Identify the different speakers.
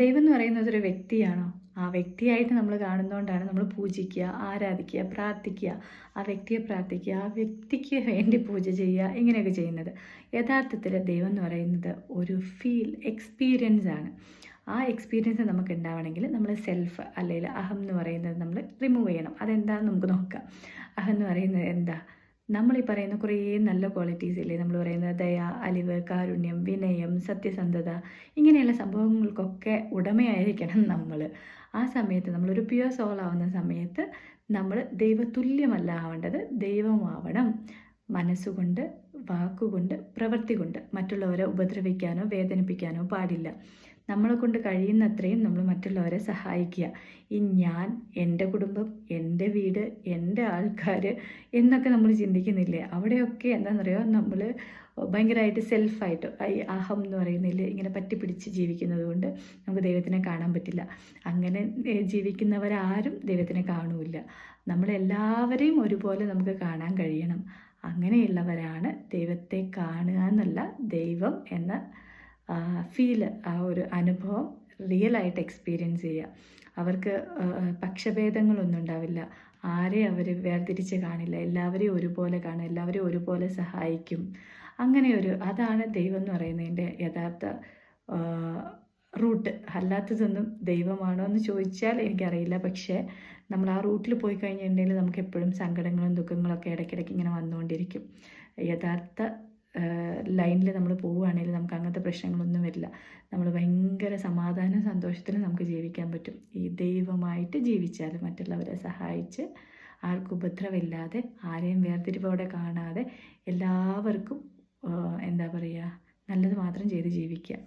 Speaker 1: ദൈവം എന്ന് പറയുന്നത് ഒരു വ്യക്തിയാണോ? ആ വ്യക്തിയായിട്ട് നമ്മൾ കാണുന്നതുകൊണ്ടാണ് നമ്മൾ പൂജിക്കുക, ആരാധിക്കുക, പ്രാർത്ഥിക്കുക, ആ വ്യക്തിയെ പ്രാർത്ഥിക്കുക, ആ വ്യക്തിക്ക് വേണ്ടി പൂജ ചെയ്യുക, ഇങ്ങനെയൊക്കെ ചെയ്യുന്നത്. യഥാർത്ഥത്തിൽ ദൈവം എന്ന് പറയുന്നത് ഒരു എക്സ്പീരിയൻസ് ആണ്. ആ എക്സ്പീരിയൻസ് നമുക്ക് ഉണ്ടാവണമെങ്കിൽ നമ്മൾ സെൽഫ് അല്ലെങ്കിൽ അഹം എന്ന് പറയുന്നത് നമ്മൾ റിമൂവ് ചെയ്യണം. അതെന്താണെന്ന് നമുക്ക് നോക്കാം. അഹം എന്ന് പറയുന്നത് എന്താ? നമ്മളീ പറയുന്ന കുറേ നല്ല ക്വാളിറ്റീസ് ഇല്ലേ? നമ്മൾ പറയുന്നത് ദയ, അലിവ്, കാരുണ്യം, വിനയം, സത്യസന്ധത, ഇങ്ങനെയുള്ള സംഭവങ്ങൾക്കൊക്കെ ഉടമയായിരിക്കണം നമ്മൾ. ആ സമയത്ത് നമ്മളൊരു പ്യുവർ സോൾ ആവുന്ന സമയത്ത് നമ്മൾ ദൈവതുല്യമല്ല ആവേണ്ടത്, ദൈവമാവണം. മനസ്സുകൊണ്ട്, വാക്കുകൊണ്ട്, പ്രവൃത്തി കൊണ്ട് മറ്റുള്ളവരെ ഉപദ്രവിക്കാനോ വേദനിപ്പിക്കാനോ പാടില്ല. നമ്മളെ കൊണ്ട് കഴിയുന്നത്രയും നമ്മൾ മറ്റുള്ളവരെ സഹായിക്കുക. ഞാൻ, എൻ്റെ കുടുംബം, എൻ്റെ വീട്, എൻ്റെ ആൾക്കാർ എന്നൊക്കെ നമ്മൾ ചിന്തിക്കുന്നില്ലേ? അവിടെയൊക്കെ എന്താണെന്നറിയോ, നമ്മൾ ഭയങ്കരമായിട്ട് സെൽഫായിട്ട് ഈ അഹം എന്ന് പറയുന്നതിൽ ഇങ്ങനെ പറ്റിപ്പിടിച്ച് ജീവിക്കുന്നത് കൊണ്ട് നമുക്ക് ദൈവത്തിനെ കാണാൻ പറ്റില്ല. അങ്ങനെ ജീവിക്കുന്നവരാരും ദൈവത്തിനെ കാണൂല്ല. നമ്മളെല്ലാവരെയും ഒരുപോലെ നമുക്ക് കാണാൻ കഴിയണം. അങ്ങനെയുള്ളവരാണ് ദൈവത്തെ കാണുക എന്നുള്ള, ദൈവം എന്ന ആ ഒരു അനുഭവം റിയലായിട്ട് എക്സ്പീരിയൻസ് ചെയ്യുക. അവർക്ക് പക്ഷഭേദങ്ങളൊന്നും ഉണ്ടാവില്ല. ആരെയും അവർ വേർതിരിച്ച് കാണില്ല. എല്ലാവരെയും ഒരുപോലെ കാണും, എല്ലാവരെയും ഒരുപോലെ സഹായിക്കും. അതാണ് ദൈവം എന്ന് പറയുന്നതിൻ്റെ യഥാർത്ഥ റൂട്ട്. അല്ലാത്തതൊന്നും ദൈവമാണോ എന്ന് ചോദിച്ചാൽ എനിക്കറിയില്ല. പക്ഷേ നമ്മൾ ആ റൂട്ടിൽ പോയി കഴിഞ്ഞിട്ടുണ്ടെങ്കിൽ നമുക്ക് എപ്പോഴും സങ്കടങ്ങളും ദുഃഖങ്ങളൊക്കെ ഇടയ്ക്കിടയ്ക്ക് ഇങ്ങനെ വന്നുകൊണ്ടിരിക്കും. യഥാർത്ഥ ലൈനിൽ നമ്മൾ പോവുകയാണെങ്കിൽ നമുക്ക് അങ്ങനത്തെ പ്രശ്നങ്ങളൊന്നും വരില്ല. നമ്മൾ ഭയങ്കര സമാധാനം, സന്തോഷത്തിൽ നമുക്ക് ജീവിക്കാൻ പറ്റും. ഈ ദൈവമായിട്ട് ജീവിച്ചാൽ, മറ്റുള്ളവരെ സഹായിച്ച്, ആർക്കും ഉപദ്രവമില്ലാതെ, ആരെയും വേർതിരിവോടെ കാണാതെ, എല്ലാവർക്കും എന്താ പറയുക, നല്ലത് മാത്രം ചെയ്ത് ജീവിക്കുക.